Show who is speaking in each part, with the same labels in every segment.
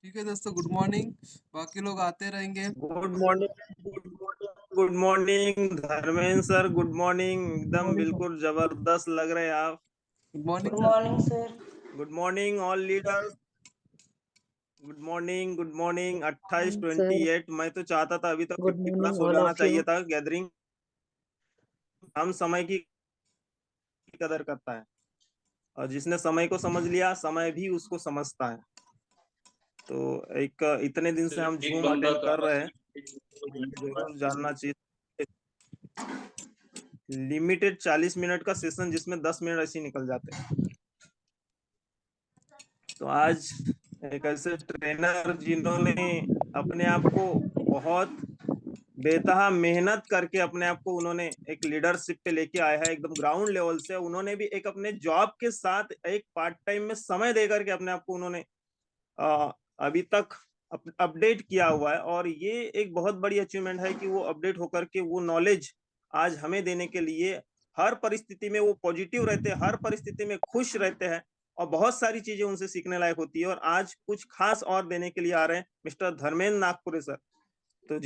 Speaker 1: ठीक है दोस्तों, गुड मॉर्निंग। बाकी लोग आते रहेंगे।
Speaker 2: Good morning, good morning, good morning Dharmendra sir. Good morning, एकदम
Speaker 1: मॉर्निंग सर।
Speaker 2: बिल्कुल जबरदस्त लग रहे हैं आप।
Speaker 1: Good morning
Speaker 3: good
Speaker 1: sir.
Speaker 3: Morning sir.
Speaker 2: Good morning all leaders. Good morning, good morning. 28
Speaker 3: sir
Speaker 2: 28 मैं तो चाहता था अभी तक
Speaker 3: गुड
Speaker 2: 50 प्लस
Speaker 3: मॉर्निंग
Speaker 2: हो
Speaker 3: ऑल
Speaker 2: जाना
Speaker 3: ऑफ
Speaker 2: चाहिए
Speaker 3: यू।
Speaker 2: था गैदरिंग। हम समय की कदर करता है और जिसने समय को समझ लिया समय भी उसको समझता है। तो एक इतने दिन से हम
Speaker 4: एक
Speaker 2: जूम
Speaker 4: बंदा
Speaker 2: अटेंड कर
Speaker 4: करना
Speaker 2: रहे हैं,
Speaker 4: चाहिए।
Speaker 2: जरूर जानना चाहिए। लिमिटेड 40 मिनट का सेशन जिसमें 10 मिनट ऐसे ही निकल जाते हैं। तो आज एक ऐसे ट्रेनर जिन्होंने अपने आप को बहुत बेतहा मेहनत करके अपने आप को उन्होंने एक लीडरशिप पे लेके आया है, एकदम ग्राउंड लेवल से। उन्होंने भी एक अपने जॉब के साथ एक पार्ट टाइम में समय दे करके अपने आप को उन्होंने अभी तक अपडेट किया हुआ है। और ये एक बहुत बड़ी अचीवमेंट है कि वो अपडेट होकर के वो नॉलेज आज हमें देने के लिए हर परिस्थिति में वो पॉजिटिव रहते हैं, हर परिस्थिति में खुश रहते हैं और बहुत सारी चीजें उनसे सीखने लायक होती है। और आज कुछ खास और देने के लिए आ रहे हैं मिस्टर धर्मेंद्र नागपुरे सर। तो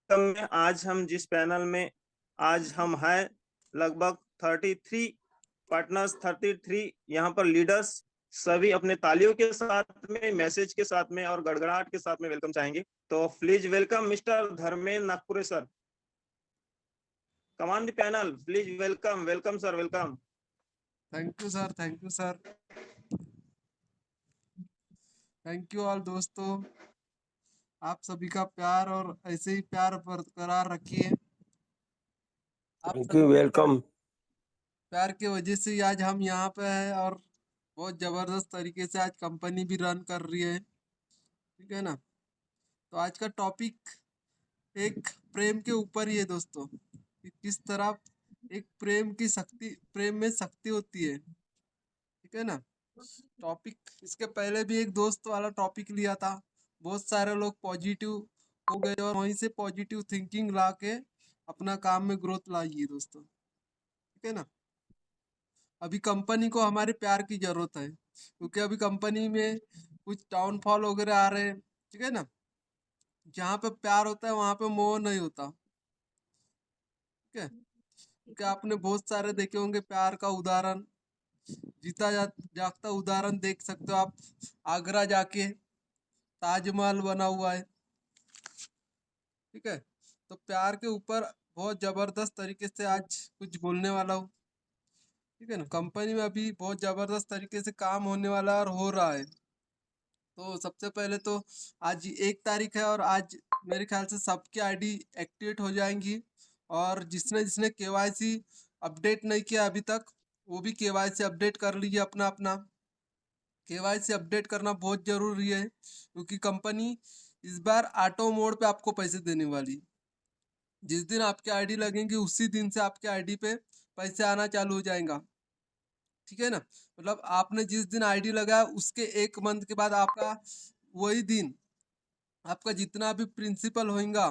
Speaker 2: में आज हम जिस पैनल में आज हम हैं, लगभग 33 पार्टनर्स, 33 यहाँ पर लीडर्स, सभी अपने तालियों के साथ में, मैसेज के साथ में और गड़गड़ाहट के साथ में वेलकम चाहेंगे। तो please welcome mister Dharmendra Nagpure sir. Come on the panel, please welcome, welcome sir, welcome.
Speaker 1: Thank you sir, thank you sir. Thank you all दोस्तों। आप सभी का प्यार और ऐसे ही प्यार बरकरार रखिए। आप
Speaker 4: थैंक
Speaker 1: सभी
Speaker 4: यू,
Speaker 1: के
Speaker 4: वेलकम।
Speaker 1: प्यार की वजह से ही आज हम यहाँ पे हैं और बहुत जबरदस्त तरीके से आज कंपनी भी रन कर रही है। ठीक है ना। तो आज का टॉपिक एक प्रेम के ऊपर ही है दोस्तों, कि किस तरह एक प्रेम की शक्ति, प्रेम में शक्ति होती है। ठीक है ना। टॉपिक इसके पहले भी एक दोस्त वाला टॉपिक लिया था, बहुत सारे लोग पॉजिटिव हो गए और वहीं से पॉजिटिव थिंकिंग ला के अपना काम में ग्रोथ लाइए दोस्तों। ठीक है ना। अभी कंपनी को हमारे प्यार की जरूरत है, क्योंकि अभी कंपनी में कुछ डाउनफॉल वगैरह आ रहे हैं। ठीक है ना। जहाँ पे प्यार होता है वहां पे मोह नहीं होता। ठीक है। क्योंकि आपने बहुत सारे देखे होंगे प्यार का उदाहरण, जागता उदाहरण देख सकते हो आप। आगरा जाके ताजमहल बना हुआ है। ठीक है। तो प्यार के ऊपर बहुत जबरदस्त तरीके से आज कुछ बोलने वाला हूँ। ठीक है ना। कंपनी में अभी बहुत जबरदस्त तरीके से काम होने वाला है और हो रहा है। तो सबसे पहले तो आज 1 तारीख है और आज मेरे ख्याल से सबकी आईडी एक्टिवेट हो जाएंगी। और जिसने जिसने केवाईसी अपडेट नहीं किया अभी तक, वो भी केवाईसी अपडेट कर लीजिए अपना अपना। केवाईसी अपडेट करना बहुत जरूरी है, क्योंकि कंपनी इस बार ऑटो मोड पे आपको पैसे देने वाली। जिस दिन आपकी आईडी लगेंगी उसी दिन से आपके आईडी पे पैसे आना चालू हो जाएगा। ठीक है ना। मतलब आपने जिस दिन आईडी लगाया उसके 1 मंथ के बाद आपका वही दिन आपका जितना भी प्रिंसिपल होगा,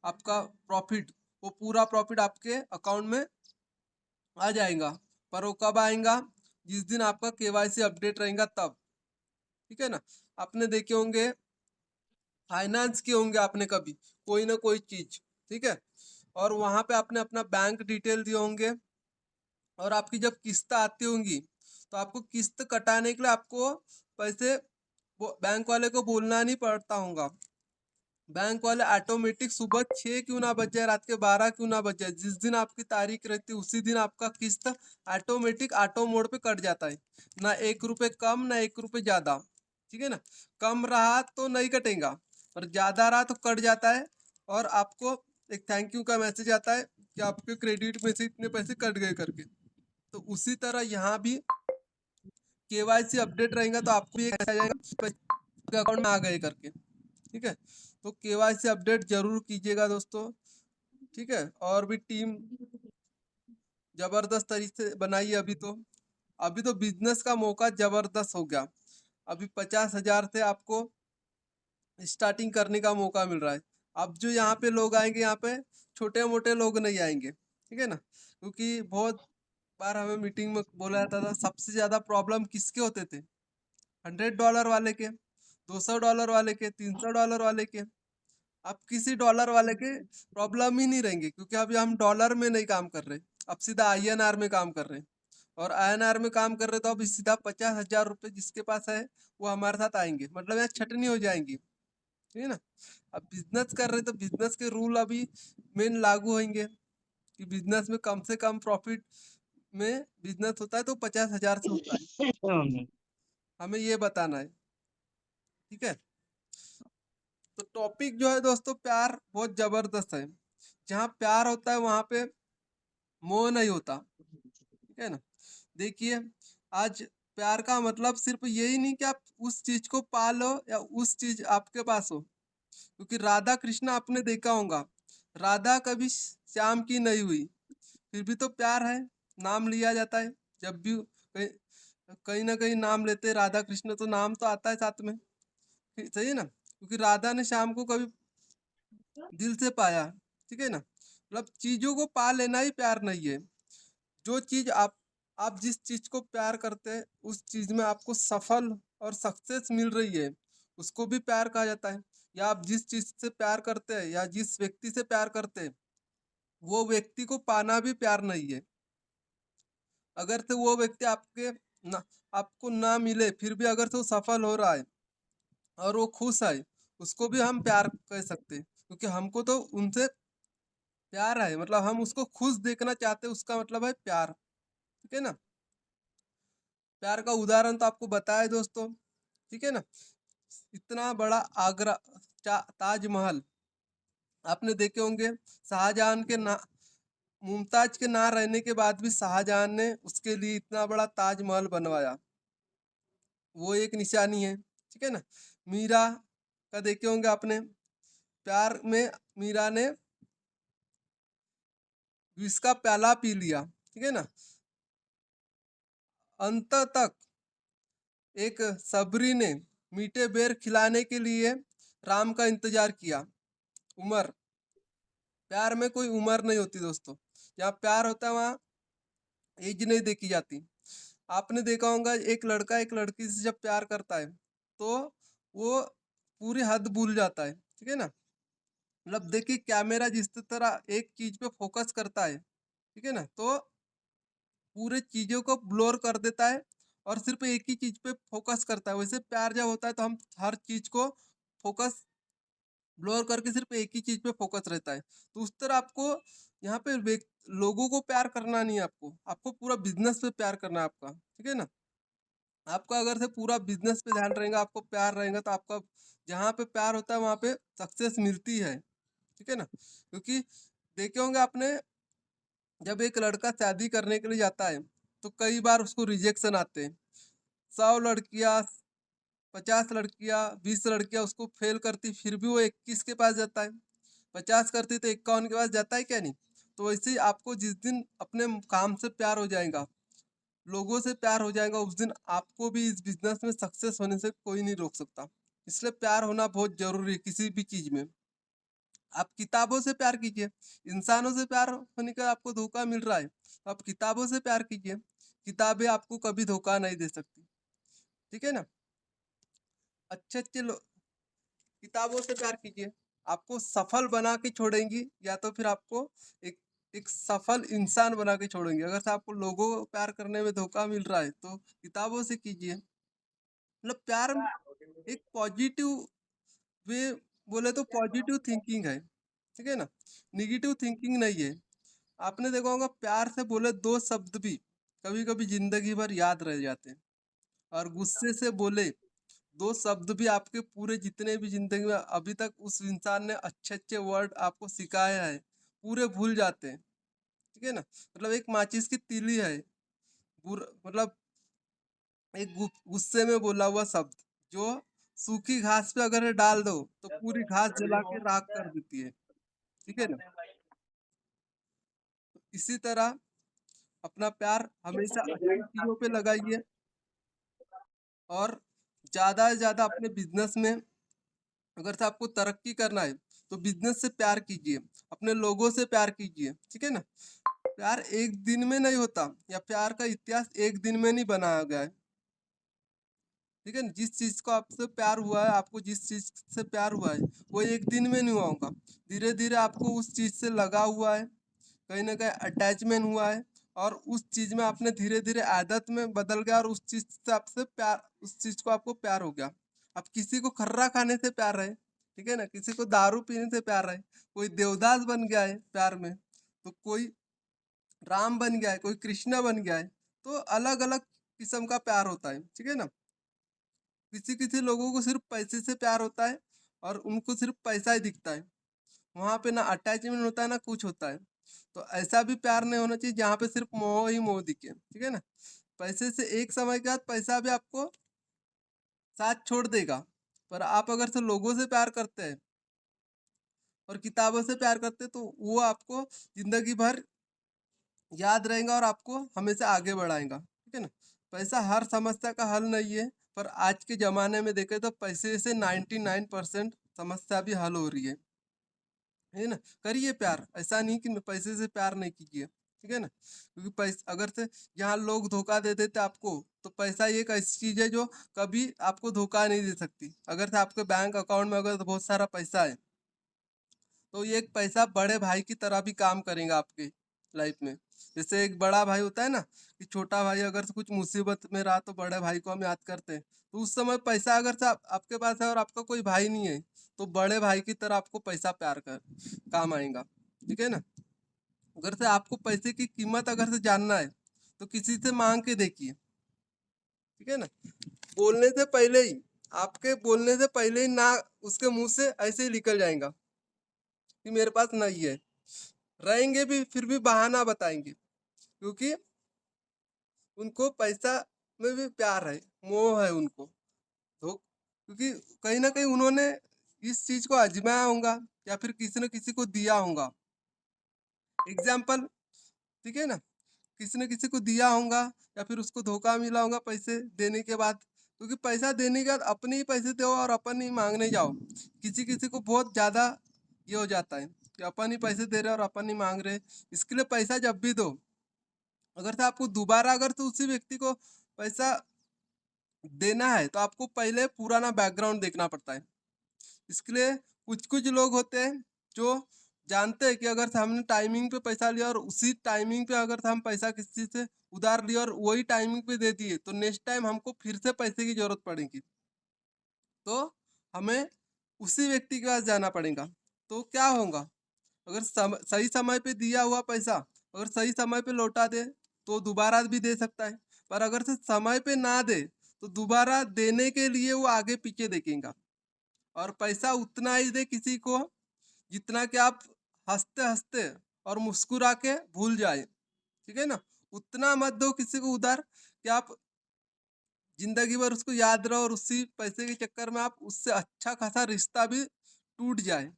Speaker 1: आपका प्रॉफिट, वो पूरा प्रॉफिट आपके अकाउंट में आ जाएगा। पर वो कब आएगा? जिस दिन आपका केवाईसी अपडेट रहेगा तब। ठीक है ना। आपने देखे होंगे, फाइनेंस किए होंगे आपने कभी कोई ना कोई चीज। ठीक है। और वहां पे आपने अपना बैंक डिटेल दिए होंगे और आपकी जब किस्त आती होंगी तो आपको किस्त कटाने के लिए आपको पैसे बैंक वाले को बोलना नहीं पड़ता होगा। बैंक वाले ऑटोमेटिक सुबह 6 क्यों ना बज जाए, रात के 12 क्यों ना बज जाए, जिस दिन आपकी तारीख रहती है उसी दिन आपका किस्त ऑटोमेटिक ऑटो मोड पे कट जाता है। ना 1 रुपए कम ना 1 रुपए ज्यादा। ठीक है ना। कम रहा तो नहीं कटेगा, और ज्यादा रहा तो कट जाता है। और आपको एक थैंक यू का मैसेज आता है कि आपके क्रेडिट में से इतने पैसे कट गए करके। तो उसी तरह यहाँ भी केवाईसी अपडेट रहेगा तो आपको भी एक मैसेज आएगा अकाउंट में आ गए करके। ठीक है। तो केवाईसी अपडेट जरूर कीजिएगा दोस्तों। ठीक है। और भी टीम जबरदस्त तरीके से बनाई है अभी तो बिजनेस का मौका जबरदस्त हो गया। अभी 50,000 से आपको स्टार्टिंग करने का मौका मिल रहा है। अब जो यहाँ पे लोग आएंगे, यहाँ पे छोटे मोटे लोग नहीं आएंगे। ठीक है ना। क्योंकि बहुत बार हमें मीटिंग में बोला जाता था सबसे ज्यादा प्रॉब्लम किसके होते थे? $100 वाले के। $200 वाले के, $300 वाले के। अब किसी डॉलर वाले के प्रॉब्लम ही नहीं रहेंगे, क्योंकि अभी हम डॉलर में नहीं काम कर रहे, अब सीधा INR में काम कर रहे हैं। और INR में काम कर रहे तो अब सीधा 50,000 रुपये जिसके पास है वो हमारे साथ आएंगे, मतलब यहाँ छटनी हो जाएंगी, ठीक है ना। अब बिजनेस कर रहे तो बिजनेस के रूल अभी मेन लागू होंगे कि बिजनेस में कम से कम प्रॉफिट में बिजनेस होता है तो 50,000 से होता है, हमें ये बताना है, ठीक है। तो टॉपिक जो है दोस्तों, प्यार बहुत जबरदस्त है। जहाँ प्यार होता है वहां पे मोह नहीं होता, ठीक है ना। देखिए, आज प्यार का मतलब सिर्फ यही नहीं कि आप उस चीज को पालो या उस चीज आपके पास हो, क्योंकि राधा कृष्ण आपने देखा होगा, राधा कभी श्याम की नहीं हुई, फिर भी तो प्यार है, नाम लिया जाता है। जब भी कहीं कहीं ना कहीं नाम लेते हैं राधा कृष्ण तो नाम तो आता है साथ में, सही है ना, क्योंकि राधा ने श्याम को कभी दिल से पाया, ठीक है ना। मतलब चीजों को पा लेना ही प्यार नहीं है। जो चीज आप जिस चीज को प्यार करते हैं उस चीज में आपको सफल और सक्सेस मिल रही है, उसको भी प्यार कहा जाता है। या आप जिस चीज से प्यार करते हैं या जिस व्यक्ति से प्यार करते हैं, वो व्यक्ति को पाना भी प्यार नहीं है। अगर से वो व्यक्ति आपको ना मिले, फिर भी अगर से वो सफल हो रहा है और वो खुश है, उसको भी हम प्यार कह सकते हैं, क्योंकि हमको तो उनसे प्यार है, मतलब हम उसको खुश देखना चाहते हैं, उसका मतलब है प्यार, ठीक है ना। प्यार का उदाहरण तो आपको बताया दोस्तों, ठीक है ना। इतना बड़ा आगरा ताजमहल आपने देखे होंगे, शाहजहां के ना मुमताज के ना रहने के बाद भी शाहजहां ने उसके लिए इतना बड़ा ताजमहल बनवाया, वो एक निशानी है, ठीक है ना। मीरा का देखे होंगे आपने, प्यार में मीरा ने विष का प्याला पी लिया, ठीक है ना। अंत तक एक सबरी ने मीठे बेर खिलाने के लिए राम का इंतजार किया। उम्र, प्यार में कोई उम्र नहीं होती दोस्तों, जहाँ प्यार होता है वहाँ एज नहीं देखी जाती। आपने देखा होगा, एक लड़का एक लड़की से जब प्यार करता है तो वो पूरी हद भूल जाता है, ठीक है ना। मतलब देखिए, कैमरा जिस तरह एक चीज पे फोकस करता है, ठीक है ना, तो पूरे चीजों को ब्लोर कर देता है और सिर्फ एक ही चीज पे फोकस करता है। वैसे प्यार जब होता है तो हम हर चीज को फोकस ब्लोर करके सिर्फ एक ही चीज पे फोकस रहता है। तो उस तरह आपको यहाँ पे लोगों को प्यार करना नहीं है, आपको आपको पूरा बिजनेस पे प्यार करना है आपका, ठीक है ना। आपका अगर से पूरा बिजनेस पे ध्यान रहेगा, आपको प्यार रहेगा, तो आपका जहाँ पे प्यार होता है वहां पे सक्सेस मिलती है, ठीक है ना। क्योंकि देखे होंगे आपने, जब एक लड़का शादी करने के लिए जाता है तो कई बार उसको रिजेक्शन आते हैं। 100 लड़कियां, 50 लड़कियां, 20 लड़कियां उसको फेल करती, फिर भी वो 21 के पास जाता है। 50 करती तो 51 के पास जाता है, क्या नहीं। तो वैसे ही आपको जिस दिन अपने काम से प्यार हो जाएगा, लोगों से प्यार हो जाएगा, उस दिन आपको भी इस बिजनेस में सक्सेस होने से कोई नहीं रोक सकता। इसलिए प्यार होना बहुत जरूरी है किसी भी चीज में। आप किताबों से प्यार कीजिए, इंसानों से प्यार होने का आपको धोखा मिल रहा है तो आप किताबों से प्यार कीजिए, किताबें आपको कभी धोखा नहीं दे सकती, ठीक है ना। अच्छे अच्छे किताबों से प्यार कीजिए, आपको सफल बना के छोड़ेंगी, या तो फिर आपको एक एक सफल इंसान बना के छोड़ेंगे। अगर से आपको लोगों को प्यार करने में धोखा मिल रहा है तो किताबों से कीजिए। मतलब प्यार एक पॉजिटिव वे, बोले तो पॉजिटिव थिंकिंग है, ठीक है ना, निगेटिव थिंकिंग नहीं है। आपने देखा होगा, प्यार से बोले दो शब्द भी कभी कभी जिंदगी भर याद रह जाते हैं, और गुस्से से बोले दो शब्द भी आपके पूरे जितने भी जिंदगी में अभी तक उस इंसान ने अच्छे अच्छे वर्ड आपको सिखाया है, पूरे भूल जाते हैं, ठीक है ना। मतलब एक माचिस की तीली है, मतलब एक गुस्से में बोला हुआ शब्द जो सूखी घास पे अगर डाल दो तो पूरी घास जला के राख कर देती है, ठीक है ना। इसी तरह अपना प्यार हमेशा अच्छी चीजों पे लगाइए, और ज्यादा से ज्यादा अपने बिजनेस में अगर से आपको तरक्की करना है तो बिजनेस से प्यार कीजिए, अपने लोगों से प्यार कीजिए, ठीक है ना। प्यार एक दिन में नहीं होता, या प्यार का इतिहास एक दिन में नहीं बनाया गया है, ठीक है ना। जिस चीज को आपसे प्यार हुआ है, आपको जिस चीज से प्यार हुआ है, वो एक दिन में नहीं हुआ होगा। धीरे धीरे आपको उस चीज से लगा हुआ है, कहीं ना कहीं अटैचमेंट हुआ है, और उस चीज में आपने धीरे धीरे आदत में बदल गया, और उस चीज से आपसे प्यार, उस चीज को आपको प्यार हो गया। अब किसी को खर्रा खाने से प्यार है, ठीक है ना, किसी को दारू पीने से प्यार है, कोई देवदास बन गया है प्यार में, तो कोई राम बन गया है, कोई कृष्णा बन गया है। तो अलग अलग किस्म का प्यार होता है, ठीक है ना। किसी किसी लोगों को सिर्फ पैसे से प्यार होता है, और उनको सिर्फ पैसा ही दिखता है, वहां पे ना अटैचमेंट होता है ना कुछ होता है। तो ऐसा भी प्यार नहीं होना चाहिए जहाँ पे सिर्फ मोह ही मोह दिखे, ठीक है ना। पैसे से एक समय के बाद पैसा भी आपको साथ छोड़ देगा, पर आप अगर से लोगों से प्यार करते हैं और किताबों से प्यार करते हैं, तो वो आपको जिंदगी भर याद रहेगा और आपको हमेशा आगे बढ़ाएगा, ठीक है ना। पैसा हर समस्या का हल नहीं है, पर आज के जमाने में देखें तो पैसे से 99% समस्या भी हल हो रही है ना। करिए प्यार, ऐसा नहीं कि पैसे से प्यार नहीं कीजिए, ठीक है ना। क्योंकि पैसा अगर से यहाँ लोग धोखा दे देते आपको, तो पैसा एक ऐसी चीज है जो कभी आपको धोखा नहीं दे सकती। अगर से आपके बैंक अकाउंट में अगर बहुत सारा पैसा है, तो ये एक पैसा बड़े भाई की तरह भी काम करेगा आपके लाइफ में। जैसे एक बड़ा भाई होता है ना, कि छोटा भाई अगर से कुछ मुसीबत में रहा तो बड़े भाई को हम याद करते हैं। तो उस समय पैसा अगर से आपके पास है और आपका कोई भाई नहीं है, तो बड़े भाई की तरह आपको पैसा प्यार कर काम आएगा, ठीक है ना। अगर से आपको पैसे की कीमत अगर से जानना है, तो किसी से मांग के देखिए, ठीक है ना। बोलने से पहले ही, आपके बोलने से पहले ही ना उसके मुंह से ऐसे ही निकल जाएगा कि मेरे पास नहीं है। रहेंगे भी फिर भी बहाना बताएंगे, क्योंकि उनको पैसा में भी प्यार है, मोह है उनको। तो क्योंकि कहीं ना कहीं उन्होंने इस चीज को आजमाया होगा, या फिर किसी न किसी को दिया होगा एग्जाम्पल, ठीक है ना। किसी ने किसी को दिया होगा, या फिर उसको धोखा मिला होगा पैसे देने के बाद। क्योंकि पैसा देने के बाद अपने ही पैसे दो और अपन ही मांगने जाओ, किसी किसी को बहुत ज्यादा ये हो जाता है कि अपन ही पैसे दे रहे और अपन ही मांग रहे। इसके लिए पैसा जब भी दो, अगर से आपको दोबारा अगर तो उसी व्यक्ति को पैसा देना है, तो आपको पहले पुराना बैकग्राउंड देखना पड़ता है। इसके लिए कुछ कुछ लोग होते हैं जो जानते हैं कि अगर से हमने टाइमिंग पे पैसा लिया और उसी टाइमिंग पे अगर से हम पैसा किसी से उधार लिया और वही टाइमिंग पे दे दिए, तो नेक्स्ट टाइम हमको फिर से पैसे की जरूरत पड़ेगी, तो हमें उसी व्यक्ति के पास जाना पड़ेगा। तो क्या होगा, अगर सही समय पे दिया हुआ पैसा अगर सही समय पे लौटा दे, तो दोबारा भी दे सकता है। पर अगर से समय पे ना दे, तो दोबारा देने के लिए वो आगे पीछे देखेगा, और पैसा उतना ही दे किसी को जितना कि आप हंसते हंसते और मुस्कुरा के भूल जाए, ठीक है ना। उतना मत दो किसी को उधार कि आप जिंदगी भर उसको याद रहो, और उसी पैसे के चक्कर में आप उससे अच्छा खासा रिश्ता भी टूट जाए,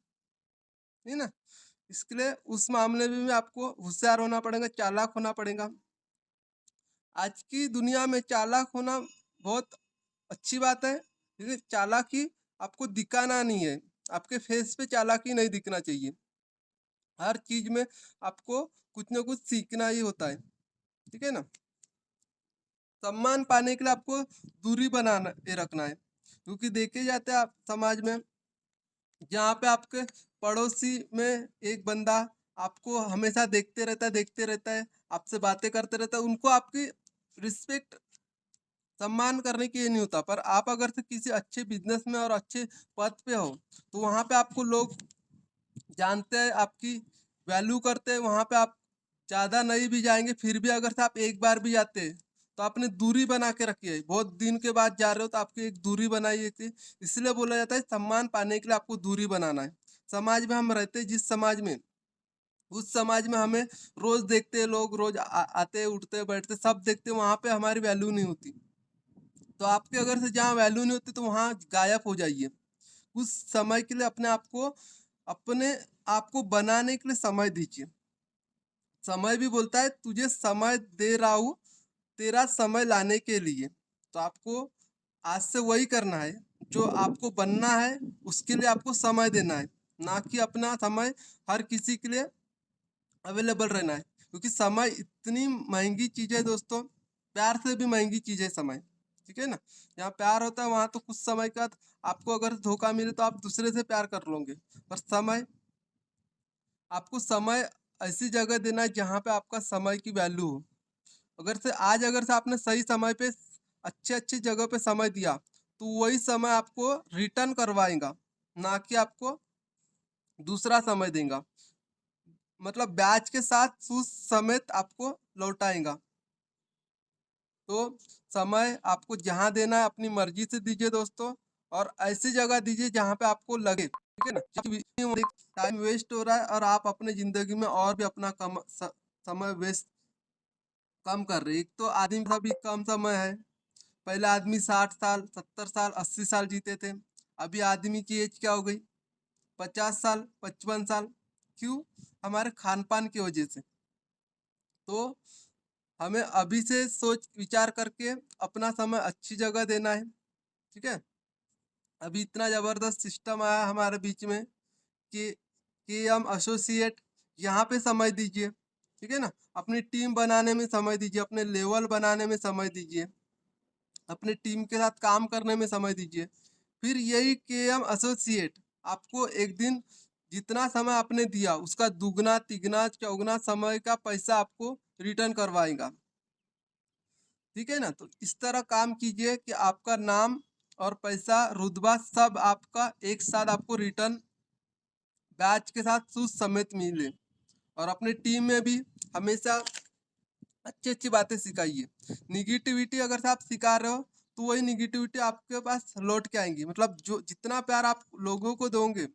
Speaker 1: है ना। इसके लिए उस मामले में भी आपको होशियार होना पड़ेगा, चालाक होना पड़ेगा। आज की दुनिया में चालाक होना बहुत अच्छी बात है, लेकिन चालाकी आपको दिखाना नहीं है, आपके फेस पे चालाकी नहीं दिखना चाहिए। हर चीज में आपको कुछ ना कुछ सीखना ही होता है, ठीक है ना। सम्मान पाने के लिए आपको दूरी बनाना ये रखना है, क्योंकि देखे जाते हैं आप समाज में, जहाँ पे आपके पड़ोसी में एक बंदा आपको हमेशा देखते रहता है, आपसे बातें करते रहता है, उनको आपकी रिस्पेक्ट सम्मान करने के लिए नहीं होता। पर आप अगर से किसी अच्छे बिजनेस में और अच्छे पद पे हो, तो वहां पे आपको लोग जानते हैं, आपकी वैल्यू करते हैं। वहां पे आप ज्यादा नहीं भी जाएंगे, फिर भी अगर से आप एक बार भी जाते हैं, तो आपने दूरी बना के रखी है। बहुत दिन के बाद जा रहे हो तो आपकी एक दूरी बनाई थी। इसलिए बोला जाता है सम्मान पाने के लिए आपको दूरी बनाना है। समाज में हम रहते हैं जिस समाज में, उस समाज में हमें रोज देखते हैं लोग, रोज आते उठते बैठते सब देखते, वहां पे हमारी वैल्यू नहीं होती। तो आपके अगर से जहाँ वैल्यू नहीं होती, तो वहां गायब हो जाइए। कुछ समय के लिए अपने आप को बनाने के लिए समय दीजिए। समय भी बोलता है तुझे समय दे रहा हूँ तेरा समय लाने के लिए। तो आपको आज से वही करना है जो आपको बनना है, उसके लिए आपको समय देना है, ना कि अपना समय हर किसी के लिए अवेलेबल रहना है। क्योंकि समय इतनी महंगी चीज है दोस्तों, प्यार से भी महंगी चीज है समय, ठीक है ना। यहाँ प्यार होता है, वहां तो कुछ समय का आपको अगर धोखा मिले तो आप दूसरे से प्यार कर लोगे। पर समय, आपको समय ऐसी जगह देना है जहाँ पे आपका समय की वैल्यू हो। अगर से आपने सही समय पे अच्छे अच्छे जगह पे समय दिया, तो वही समय आपको रिटर्न करवाएगा, ना कि आपको दूसरा समय देगा। मतलब ब्याज के साथ सूद समेत आपको लौटाएगा। तो समय आपको जहाँ देना है अपनी मर्जी से दीजिए दोस्तों, और ऐसी जगह दीजिए जहाँ पे आपको लगे, ठीक है ना। टाइम वेस्ट हो रहा है और आप अपने जिंदगी में और भी अपना समय वेस्ट कम कर रहे हैं। एक तो आदमी का भी कम समय है। पहले आदमी 60 साल, 70 साल, 80 साल जीते थे। अभी आदमी की एज क्या हो गई? 50 साल, 55 साल। क्यों? हमारे खान पान की वजह से। तो हमें अभी से सोच विचार करके अपना समय अच्छी जगह देना है, ठीक है। अभी इतना जबरदस्त सिस्टम आया हमारे बीच में कि हम एसोसिएट यहाँ पे समय दीजिए, ठीक है ना। अपनी टीम बनाने में समय दीजिए, अपने लेवल बनाने में समय दीजिए, अपने टीम के साथ काम करने में समय दीजिए। फिर यही के एम एसोसिएट आपको एक दिन जितना समय आपने दिया उसका दुगना तिगना चौगुना समय का पैसा आपको रिटर्न करवाएगा, ठीक है ना। तो इस तरह काम कीजिए कि आपका नाम और पैसा रुतबा सब आपका एक साथ आपको रिटर्न बैच के साथ सूद समेत मिले। और अपने टीम में भी हमेशा अच्छी अच्छी बातें सिखाइए। निगेटिविटी अगर से आप सिखा रहे हो तो वही निगेटिविटी आपके पास लौट के आएंगी। मतलब जो जितना प्यार आप लोगों को दोगे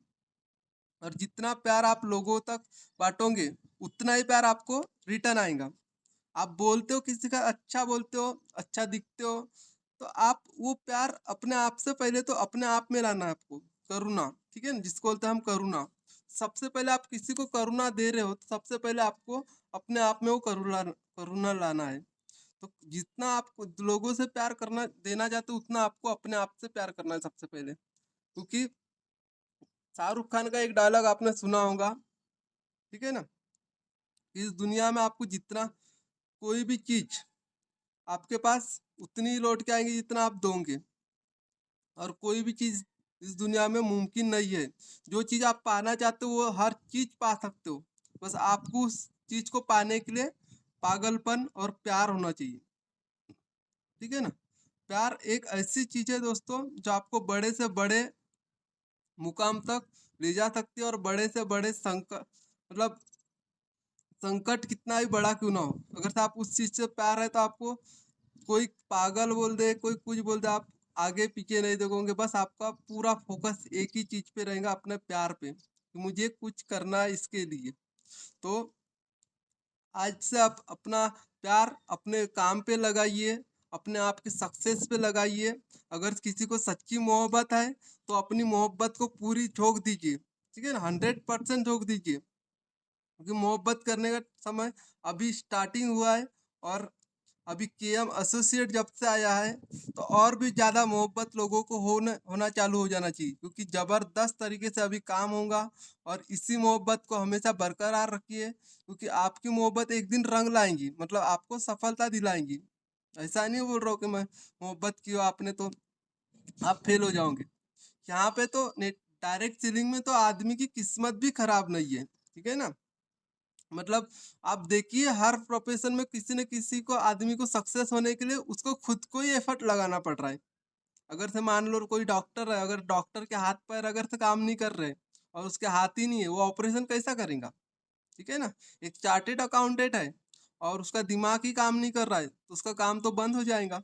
Speaker 1: और जितना प्यार आप लोगों तक बांटोगे, उतना ही प्यार आपको रिटर्न आएगा। आप बोलते हो किसी का अच्छा बोलते हो, अच्छा दिखते हो, तो आप वो प्यार अपने आप से पहले तो अपने आप में लाना है आपको। करुणा, ठीक है ना, जिसको बोलते हैं हम करुणा। सबसे पहले आप किसी को करुणा दे रहे हो तो सबसे पहले आपको अपने आप में वो करुणा करुणा लाना है। तो जितना आप लोगों से प्यार करना देना चाहते हो उतना आपको अपने आप से प्यार करना है सबसे पहले। क्योंकि शाहरुख खान का एक डायलॉग आपने सुना होगा, ठीक है ना। इस दुनिया में आपको जितना कोई भी चीज आपके पास उतनी ही लौट के आएंगी जितना आप दोगे। और कोई भी चीज इस दुनिया में मुमकिन नहीं है। जो चीज आप पाना चाहते हो वो हर चीज पा सकते हो। बस आपको उस चीज को पाने के लिए पागलपन और प्यार होना चाहिए, ठीक है ना। प्यार एक ऐसी चीज है दोस्तों जो आपको बड़े से बड़े मुकाम तक ले जा सकती है। और बड़े से बड़े संकट, मतलब संकट कितना ही बड़ा क्यों ना हो, अगर से आप उस चीज से प्यार है तो आपको कोई पागल बोल दे, कोई कुछ बोल दे, आप आगे पीछे नहीं देखोगे। बस आपका पूरा फोकस एक ही चीज पे रहेगा, अपने प्यार पे, कि मुझे कुछ करना है इसके लिए। तो आज से आप अपना प्यार अपने काम पे लगाइए, अपने आप के सक्सेस पे लगाइए। अगर किसी को सच्ची मोहब्बत है तो अपनी मोहब्बत को पूरी झोंक दीजिए, ठीक है ना, 100% झोंक दीजिए। क्योंकि मोहब्बत करने का समय अभी स्टार्टिंग हुआ है। और अभी केएम एसोसिएट जब से आया है तो और भी ज्यादा मोहब्बत लोगों को होना चालू हो जाना चाहिए। क्योंकि जबरदस्त तरीके से अभी काम होगा। और इसी मोहब्बत को हमेशा बरकरार रखिए, क्योंकि आपकी मोहब्बत एक दिन रंग लाएंगी, मतलब आपको सफलता दिलाएंगी। ऐसा नहीं बोल रहा हूँ कि मैं मोहब्बत की हो आपने तो आप फेल हो जाओगे। यहाँ पे तो डायरेक्ट सीलिंग में तो आदमी की किस्मत भी खराब नहीं है, ठीक है ना। मतलब आप देखिए हर प्रोफेशन में किसी न किसी को आदमी को सक्सेस होने के लिए उसको खुद को ही एफर्ट लगाना पड़ रहा है। अगर से मान लो कोई डॉक्टर है, अगर डॉक्टर के हाथ पैर अगर से काम नहीं कर रहे और उसके हाथ ही नहीं है, वो ऑपरेशन कैसा करेगा, ठीक है ना। एक चार्टेड अकाउंटेंट है और उसका दिमाग ही काम नहीं कर रहा है तो उसका काम तो बंद हो जाएगा,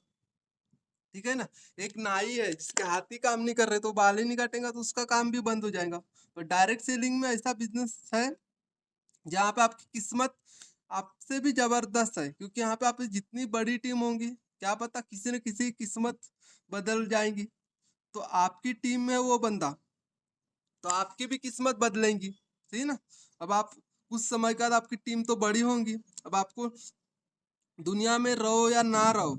Speaker 1: ठीक है ना। एक नाई है जिसके हाथ ही काम नहीं कर रहे तो बाल ही नहीं काटेगा तो उसका काम भी बंद हो जाएगा। तो डायरेक्ट सेलिंग में ऐसा बिजनेस है जहाँ पे आपकी किस्मत आपसे भी जबरदस्त है। क्योंकि यहाँ पे आपकी जितनी बड़ी टीम होगी, क्या पता किसी न किसी की किस्मत बदल जाएगी। तो आपकी टीम में वो बंदा, तो आपकी भी किस्मत बदलेंगी, सही ना। अब आप कुछ समय के बाद आपकी टीम तो बड़ी होंगी। अब आपको दुनिया में रहो या ना रहो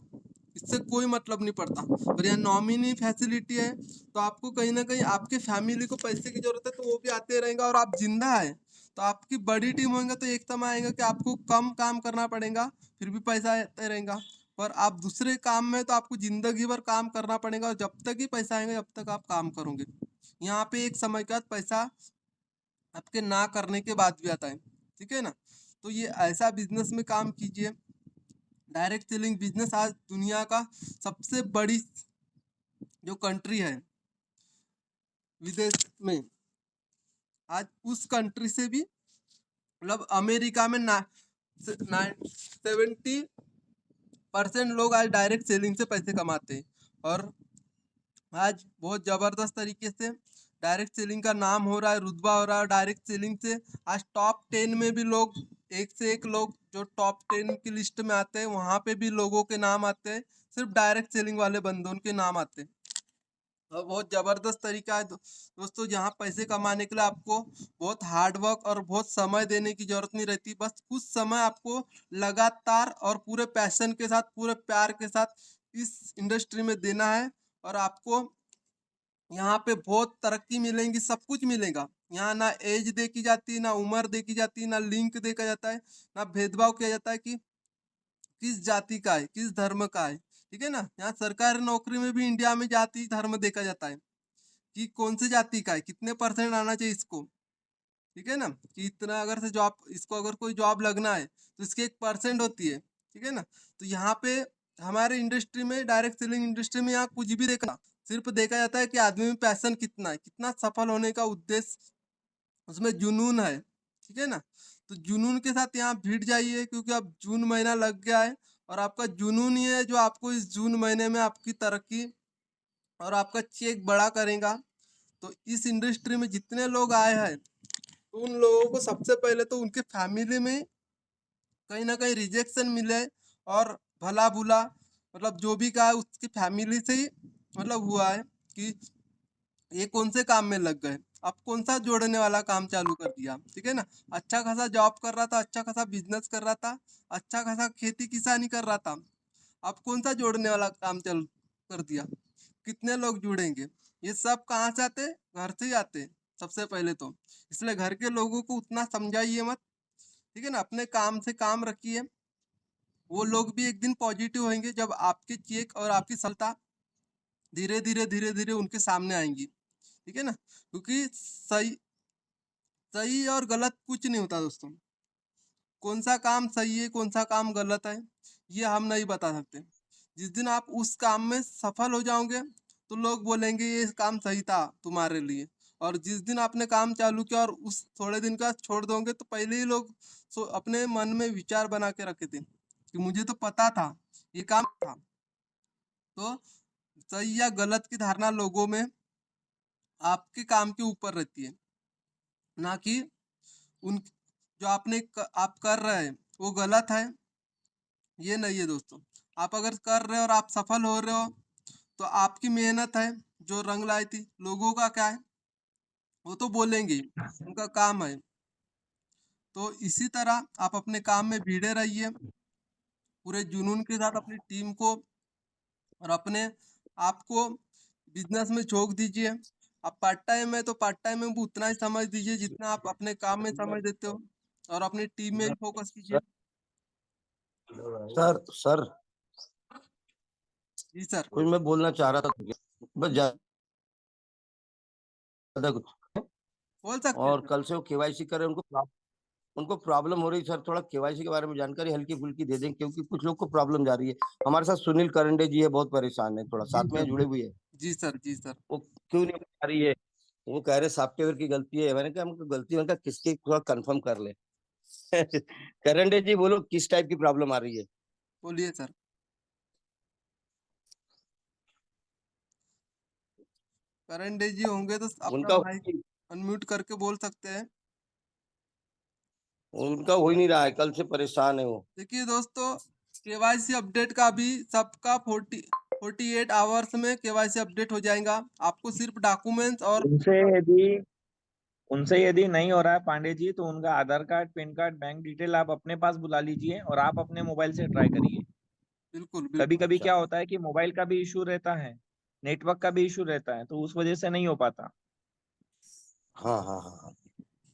Speaker 1: इससे कोई मतलब नहीं पड़ता। और यहाँ नॉमिनी फैसिलिटी है तो आपको कहीं ना कहीं आपके फैमिली को पैसे की जरूरत है तो वो भी आते रहेंगे। और आप जिंदा है तो आपकी बड़ी टीम होंगे तो एक समय आएगा कि आपको कम काम करना पड़ेगा फिर भी पैसा आते रहेगा। पर आप दूसरे काम में तो आपको जिंदगी भर काम करना पड़ेगा, और जब तक ही पैसा आएगा जब तक आप काम करोगे। यहाँ पे एक समय के बाद पैसा आपके ना करने के बाद भी आता है, ठीक है ना। तो ये ऐसा बिजनेस में काम कीजिए। डायरेक्ट सेलिंग बिजनेस आज दुनिया का सबसे बड़ी जो कंट्री है विदेश में, आज उस कंट्री से भी, मतलब अमेरिका में 70% लोग आज डायरेक्ट सेलिंग से पैसे कमाते हैं। और आज बहुत जबरदस्त तरीके से डायरेक्ट सेलिंग का नाम हो रहा है, रुतबा हो रहा है। डायरेक्ट सेलिंग से आज टॉप 10 में भी लोग, एक से एक लोग जो टॉप 10 की लिस्ट में आते हैं वहां पे भी लोगों के नाम आते हैं, सिर्फ डायरेक्ट सेलिंग वाले बंदों के नाम आते हैं। और बहुत जबरदस्त तरीका है दोस्तों, जहाँ पैसे कमाने के लिए आपको बहुत हार्ड वर्क और बहुत समय देने की जरूरत नहीं रहती। बस कुछ समय आपको लगातार और पूरे पैशन के साथ, पूरे प्यार के साथ इस इंडस्ट्री में देना है, और आपको यहाँ पे बहुत तरक्की मिलेंगी, सब कुछ मिलेगा। यहाँ ना एज देखी जाती है, ना उम्र देखी जाती है, ना लिंक देखा जाता है, ना भेदभाव किया जाता है कि किस जाति का है, किस धर्म का है, ठीक है ना। यहाँ सरकारी नौकरी में भी इंडिया में जाति धर्म देखा जाता है कि कौन सी जाति का है, कितने परसेंट आना चाहिए इसको, ठीक है ना। कि इतना अगर से जॉब, इसको अगर कोई जॉब लगना है तो इसकी एक परसेंट होती है, ठीक है ना। तो यहाँ पे हमारे इंडस्ट्री में, डायरेक्ट सेलिंग इंडस्ट्री में, यहाँ कुछ भी देखना, सिर्फ देखा जाता है कि आदमी में पैशन कितना है, कितना सफल होने का उद्देश्य उसमें जुनून है, ठीक है ना। तो जुनून के साथ यहाँ भिड़ जाइए, क्योंकि अब जून महीना लग गया है, और आपका जुनून ही है जो आपको इस जून महीने में आपकी तरक्की और आपका चेक बड़ा करेगा। तो इस इंडस्ट्री में जितने लोग आए हैं, तो उन लोगों को सबसे पहले तो उनके फैमिली में कहीं ना कहीं रिजेक्शन मिले, और भला बुला, मतलब जो भी कहा है उसकी फैमिली से ही मतलब हुआ है कि ये कौन से काम में लग गए, अब कौन सा जोड़ने वाला काम चालू कर दिया, ठीक है ना। अच्छा खासा जॉब कर रहा था, अच्छा खासा बिजनेस कर रहा था, अच्छा खासा खेती किसानी कर रहा था, अब कौन सा जोड़ने वाला काम चालू कर दिया। कितने लोग जुड़ेंगे, ये सब कहाँ से आते, घर से ही आते सबसे पहले तो। इसलिए घर के लोगों को उतना समझाइए मत, ठीक है ना। अपने काम से काम रखिए, वो लोग भी एक दिन पॉजिटिव होंगे जब आपके चेक और आपकी सफलता धीरे धीरे उनके सामने आएंगी, ठीक है ना। क्योंकि सही सही और गलत कुछ नहीं होता दोस्तों। कौन सा काम सही है, कौन सा काम गलत है, ये हम नहीं बता सकते। जिस दिन आप उस काम में सफल हो जाओगे तो लोग बोलेंगे ये काम सही था तुम्हारे लिए। और जिस दिन आपने काम चालू किया और उस थोड़े दिन का छोड़ दोगे, तो पहले ही लोग अपने मन में विचार बना के रखे थे कि मुझे तो पता था ये काम था। तो सही या गलत की धारणा लोगों में आपके काम के ऊपर रहती है, ना कि उन जो आप कर रहे हैं वो गलत है, ये नहीं है दोस्तों। आप अगर कर रहे हो और आप सफल हो रहे हो, तो आपकी मेहनत है जो रंग लाई थी। लोगों का क्या है, वो तो बोलेंगे ही, उनका काम है। तो इसी तरह आप अपने काम में भिड़े रहिए, पूरे जुनून के साथ अपनी टीम को और अपने आप को बिजनेस में झोंक दीजिए। आप पार्ट टाइम है तो पार्ट टाइम में भी उतना ही समय दीजिए जितना आप अपने काम में समय देते हो, और अपनी टीम में भी फोकस कीजिए।
Speaker 3: सर सर
Speaker 1: जी सर,
Speaker 3: कुछ मैं बोलना चाह रहा था, बस ज्यादा कुछ।
Speaker 1: बोल सकते हैं
Speaker 3: और
Speaker 1: सर।
Speaker 3: कल से वो केवाईसी कर रहे हैं, उनको प्रॉब्लम हो रही। सर थोड़ा केवाईसी के बारे में जानकारी हल्की फुल्की दे दें, क्योंकि कुछ लोग को प्रॉब्लम जा रही है। हमारे साथ सुनील करंडे जी है, बहुत परेशान है, थोड़ा
Speaker 1: जी
Speaker 3: साथ में
Speaker 1: सर,
Speaker 3: जुड़े हुए हैं।
Speaker 1: जी सर, जी सर।
Speaker 3: वो क्यों नहीं आ रही है, वो कह रहे सॉफ्टवेयर की गलती है। मैंने कहा हमको गलती, मैंने कहा किसकी, थोड़ा कंफर्म कर ले। करंडे जी बोलो किस टाइप की प्रॉब्लम आ रही है।
Speaker 1: बोलिए सर। करण डे जी होंगे तो अपना
Speaker 3: उनका
Speaker 1: माइक अनम्यूट करके बोल सकते हैं।
Speaker 3: उनका हो ही नहीं रहा है, कल से परेशान है वो।
Speaker 1: देखिए दोस्तों, केवाईसी अपडेट का भी सबका 48 आवर्स में केवाईसी अपडेट हो जाएगा। आपको सिर्फ डॉक्यूमेंट्स और
Speaker 4: उनसे यदि उनसे यदि नहीं हो रहा है पांडे जी, तो उनका Aadhaar card, PAN card, bank detail आप अपने पास बुला लीजिए और आप अपने मोबाइल से ट्राई करिए।
Speaker 1: बिल्कुल
Speaker 4: कभी
Speaker 1: बिल्कुल।
Speaker 4: कभी
Speaker 3: अच्छा,
Speaker 4: क्या होता है कि मोबाइल का भी इशू रहता है, नेटवर्क का भी इशू रहता है, तो उस वजह से नहीं हो पाता।
Speaker 3: हाँ हाँ हाँ हाँ,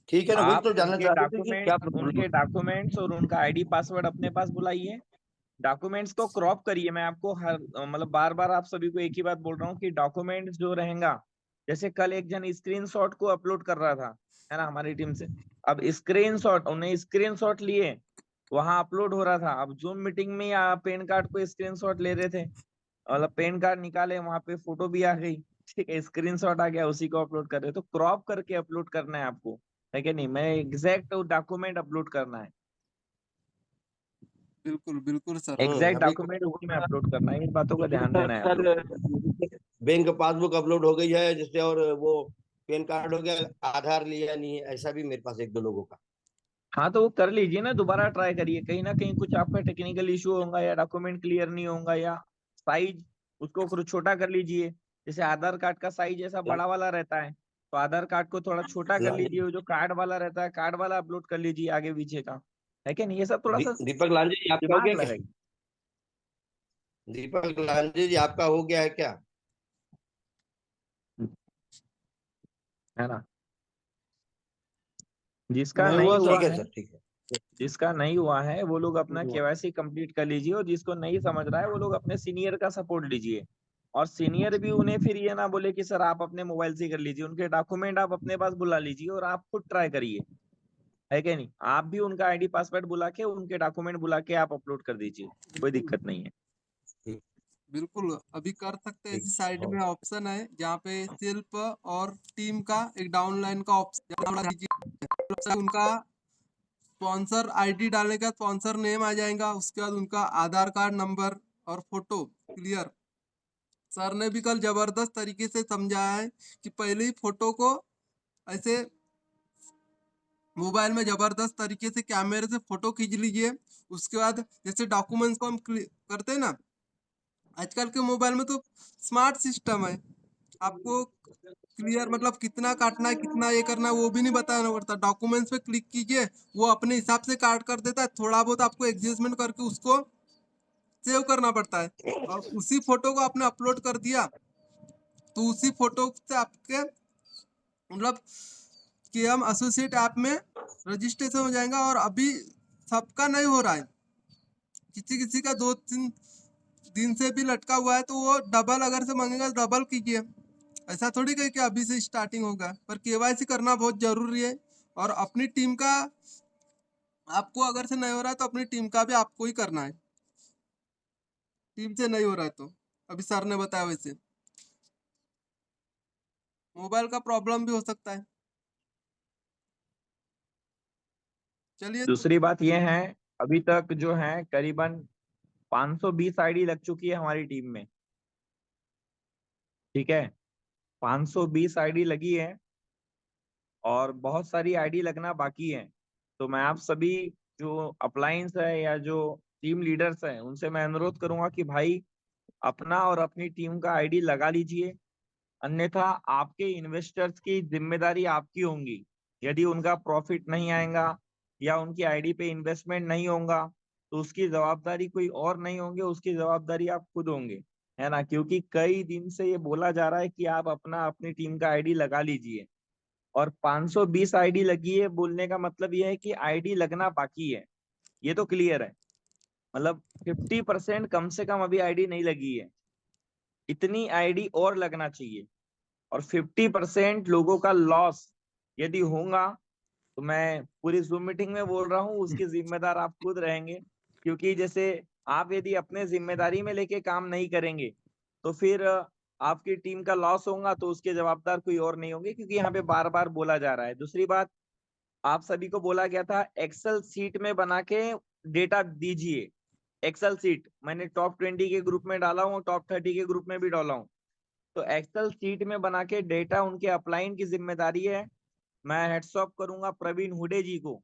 Speaker 3: ठीक है ना, वही
Speaker 4: आप
Speaker 3: तो जानना चाह रहे थे कि क्या प्रॉब्लम।
Speaker 4: उनके डॉक्यूमेंट्स और उनका आईडी पासवर्ड अपने पास बुलाइए डॉक्यूमेंट्स को क्रॉप करिए। मैं आपको हर मतलब बार बार आप सभी को एक ही बात बोल रहा हूँ कि डॉक्यूमेंट्स जो रहेगा, जैसे कल एक जन स्क्रीनशॉट को अपलोड कर रहा था, है ना, हमारी टीम से। अब स्क्रीनशॉट, उन्हें स्क्रीनशॉट लिए वहां अपलोड हो रहा था। अब जूम मीटिंग में या पैन कार्ड को स्क्रीनशॉट ले रहे थे, मतलब पैन कार्ड निकाले, वहां पे फोटो भी आ गई, ठीक है, स्क्रीनशॉट आ गया, उसी को अपलोड कर रहे। तो क्रॉप करके अपलोड करना है आपको, है कि नहीं? मैं एग्जैक्ट डॉक्यूमेंट अपलोड करना है,
Speaker 1: बिल्कुल बिल्कुल सर।
Speaker 4: एग्जैक्ट
Speaker 3: अभी
Speaker 4: डॉक्यूमेंट उसी में अपलोड करना है। इन बातों का ध्यान देना है आप लोग को।
Speaker 3: बैंक पासबुक अपलोड हो गई है जिससे, और वो पैन कार्ड हो गया, आधार लिया नहीं है, ऐसा भी मेरे पास एक दो लोगों का।
Speaker 4: हाँ, तो वो कर लीजिए ना, दोबारा ट्राई करिए। कहीं ना कहीं कुछ आपका टेक्निकल इशू होगा, या डॉक्यूमेंट क्लियर नहीं होगा, या साइज उसको कुछ छोटा कर लीजिए। जैसे आधार कार्ड का साइज ऐसा बड़ा वाला रहता है, तो आधार कार्ड को थोड़ा छोटा कर लीजिए। वो जो कार्ड वाला रहता है, कार्ड वाला अपलोड कर लीजिए आगे पीछे का, है क्या नहीं? ये सब थोड़ा सा
Speaker 3: दीपक लांजे जी, आपका हो
Speaker 4: दिमाग
Speaker 3: गया क्या?
Speaker 4: लगाइए,
Speaker 3: दीपक लांजे जी, आपका हो गया है क्या?
Speaker 4: है ना? जिसका
Speaker 1: मैं
Speaker 4: नहीं
Speaker 1: हुआ
Speaker 4: हुआ
Speaker 1: सर।
Speaker 3: ठीक है
Speaker 4: है,
Speaker 3: सर, ठीक है।
Speaker 4: जिसका नहीं हुआ है वो लोग अपना केवाईसी कंप्लीट कर लीजिए, और जिसको नहीं समझ रहा है वो लोग अपने सीनियर का सपोर्ट लीजिए। और सीनियर भी उन्हें फिर ये ना बोले कि सर आप अपने मोबाइल से कर लीजिए, उनके डॉक्यूमेंट आप अपने पास बुला लीजिए और आप खुद ट्राई करिए, है कि नहीं? आप भी उनका आईडी पासवर्ड बुला के, उनके डॉक्यूमेंट बुला के आप अपलोड कर दीजिए, कोई दिक्कत नहीं है।
Speaker 3: ठीक
Speaker 1: बिल्कुल अभी कर सकते हैं।
Speaker 3: ठीक।
Speaker 1: इसी साइड
Speaker 3: हाँ।
Speaker 1: में ऑप्शन है जहाँ पे शिल्प और टीम का एक डाउनलाइन का ऑप्शन, उनका स्पॉन्सर आईडी डालने का स्पॉन्सर नेम आ जाएगा, उसके बाद उनका आधार कार्ड नंबर और फोटो क्लियर। सर ने भी कल जबरदस्त तरीके से समझाया है कि पहले ही फोटो को ऐसे मोबाइल में जबरदस्त तरीके से कैमरे से फोटो खींच लीजिए। उसके बाद जैसे डॉक्यूमेंट्स को हम करते हैं ना, आजकल के मोबाइल में तो स्मार्ट सिस्टम है, आपको क्लियर मतलब कितना काटना है, कितना ये करना है, वो भी नहीं बताना पड़ता। डॉक्यूमेंट्स पे क्लिक कीजिए, वो अपने हिसाब से काट कर देता है। थोड़ा बहुत आपको एडजस्टमेंट करके उसको सेव करना पड़ता है, और उसी फोटो को आपने अपलोड कर दिया तो उसी फोटो से आपके मतलब कि हम एसोसिएट ऐप में रजिस्ट्रेशन हो जाएगा। और अभी सबका नहीं हो रहा है, किसी किसी का 2-3 दिन से भी लटका हुआ है, तो वो डबल अगर से मांगेगा तो डबल कीजिए। ऐसा थोड़ी कहे कि अभी से स्टार्टिंग होगा, पर केवाईसी करना बहुत जरूरी है। और अपनी टीम का आपको अगर से नहीं हो रहा है तो अपनी टीम का भी आपको ही करना है। टीम से नहीं हो रहा है तो अभी सर ने बताया वैसे मोबाइल का प्रॉब्लम भी हो सकता है। चलिए
Speaker 4: दूसरी बात यह है, अभी तक जो है करीबन 520 आईडी लग चुकी है हमारी टीम में, ठीक है? 520 आईडी लगी है और बहुत सारी आईडी लगना बाकी है। तो मैं आप सभी जो अप्लायंस है या जो टीम लीडर्स हैं, उनसे मैं अनुरोध करूंगा कि भाई अपना और अपनी टीम का आईडी लगा लीजिए, अन्यथा आपके इन्वेस्टर्स की जिम्मेदारी आपकी होंगी। यदि उनका प्रॉफिट नहीं आएगा या उनकी आईडी पे इन्वेस्टमेंट नहीं होगा, तो उसकी जवाबदारी कोई और नहीं होंगे, उसकी जवाबदारी आप खुद होंगे, है ना? क्योंकि कई दिन से ये बोला जा रहा है कि आप अपना अपनी टीम का आईडी लगा लीजिए, और 520 आईडी लगी है बोलने का मतलब यह है कि आईडी लगना बाकी है। ये तो क्लियर है, मतलब 50% कम से कम अभी आईडी नहीं लगी है, इतनी आईडी और लगना चाहिए। और 50% लोगों का लॉस यदि होगा, तो मैं पूरी जूम मीटिंग में बोल रहा हूँ, उसके जिम्मेदार आप खुद रहेंगे। क्योंकि जैसे आप यदि अपने जिम्मेदारी में लेके काम नहीं करेंगे, तो फिर आपकी टीम का लॉस होगा, तो उसके जवाबदार कोई और नहीं होंगे, क्योंकि यहाँ पे बार बार बोला जा रहा है। दूसरी बात, आप सभी को बोला गया था एक्सेल सीट में बना के डेटा दीजिए। एक्सेल सीट मैंने टॉप 20 के ग्रुप में डाला हूँ, टॉप 30 के ग्रुप में भी डाला हूँ। तो एक्सेल सीट में बना के डेटा उनके अपलाइन की जिम्मेदारी है। मैं हेड्स ऑफ करूंगा प्रवीण हुडे जी को।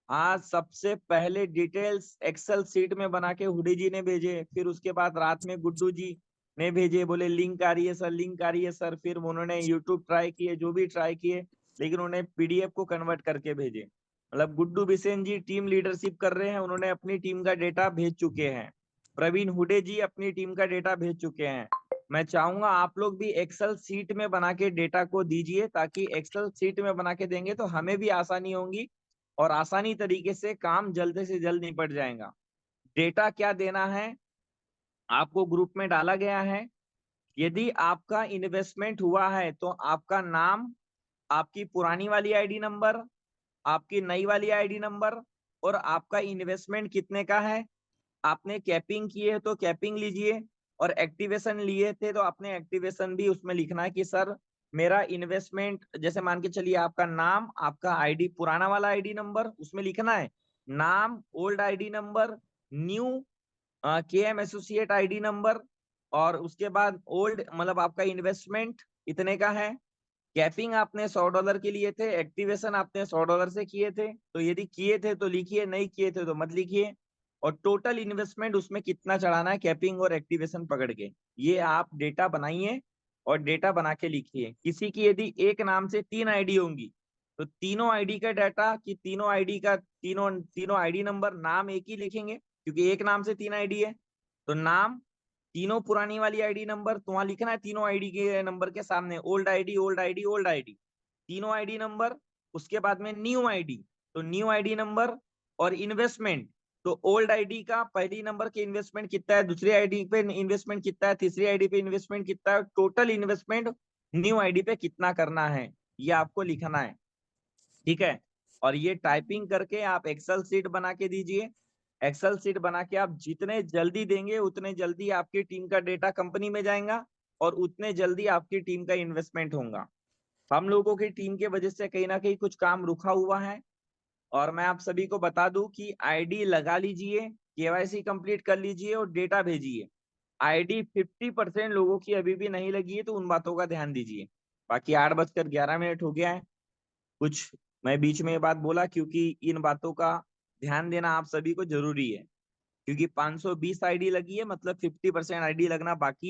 Speaker 4: आज सबसे पहले डिटेल्स एक्सेल सीट में बना के हुडे जी ने भेजे, फिर उसके बाद रात में गुड्डू जी ने भेजे, बोले लिंक आ रही है सर, लिंक आ रही है सर। फिर उन्होंने यूट्यूब ट्राई किए, जो भी ट्राई किए, लेकिन उन्हें पीडीएफ को कन्वर्ट करके भेजे। मतलब गुड्डू बिसेन जी टीम लीडरशिप कर रहे हैं, उन्होंने अपनी टीम का डेटा भेज चुके हैं। प्रवीण हुडे जी अपनी टीम का डेटा भेज चुके हैं। मैं चाहूंगा आप लोग भी एक्सेल सीट में बना के डेटा को दीजिए, ताकि एक्सेल सीट में बना के देंगे तो हमें भी आसानी होगी और आसानी तरीके से काम जल्द से जल्द निपट जाएगा। डेटा क्या देना है आपको ग्रुप में डाला गया है। यदि आपका इन्वेस्टमेंट हुआ है तो आपका नाम, आपकी पुरानी वाली आईडी नंबर, आपकी नई वाली आईडी नंबर और आपका इन्वेस्टमेंट कितने का है। आपने कैपिंग की है तो कैपिंग लीजिए, और एक्टिवेशन लिए थे तो आपने एक्टिवेशन भी उसमें लिखना है कि सर मेरा इन्वेस्टमेंट, जैसे मान के चलिए आपका नाम, आपका आईडी, पुराना वाला आईडी नंबर उसमें लिखना है, नाम, old ID number, new KM associate ID number, और उसके बाद ओल्ड मतलब आपका इन्वेस्टमेंट इतने का है। कैपिंग आपने $100 के लिए थे, एक्टिवेशन आपने $100 से किए थे, तो यदि किए थे तो लिखिए, नहीं किए थे तो मत लिखिए। और टोटल इन्वेस्टमेंट उसमें कितना चढ़ाना है कैपिंग और एक्टिवेशन पकड़ के, ये आप डेटा बनाइए और डेटा बना के लिखिए। किसी की यदि एक नाम से 3 आईडी होंगी तो तीनों आईडी का डाटा, कि तीनों आईडी का तीनों आईडी नंबर, नाम एक ही लिखेंगे क्योंकि एक नाम से 3 आईडी है, तो नाम, तीनों पुरानी वाली आईडी नंबर, तो वहां लिखना है तीनों आईडी के नंबर के सामने old ID, old ID, old ID, तीनों आईडी नंबर। उसके बाद में न्यू आईडी, तो न्यू आईडी नंबर और इन्वेस्टमेंट, तो ओल्ड आईडी का पहली नंबर के इन्वेस्टमेंट कितना है, दूसरी आईडी पे इन्वेस्टमेंट कितना है, तीसरी आईडी पे इन्वेस्टमेंट कितना है, टोटल इन्वेस्टमेंट न्यू आईडी पे कितना करना है, ये आपको लिखना है। ठीक है, और ये टाइपिंग करके आप एक्सेल शीट बना के दीजिए। एक्सेल शीट बना के आप जितने जल्दी देंगे उतने जल्दी आपकी टीम का डेटा कंपनी में जाएगा और उतने जल्दी आपकी टीम का इन्वेस्टमेंट होगा। हम लोगों की टीम के वजह से कहीं ना कहीं कुछ काम रुका हुआ है, और मैं आप सभी को बता दूं कि आईडी लगा लीजिए, केवाईसी कंप्लीट कर लीजिए और डेटा भेजिए। आईडी 50% लोगों की अभी भी नहीं लगी है, तो उन बातों का ध्यान दीजिए। बाकी 8:11 हो गया है, कुछ मैं बीच में ये बात बोला क्योंकि इन बातों का ध्यान देना आप सभी को जरूरी है, क्योंकि 520 आईडी लगी है मतलब 50% आईडी लगना बाकी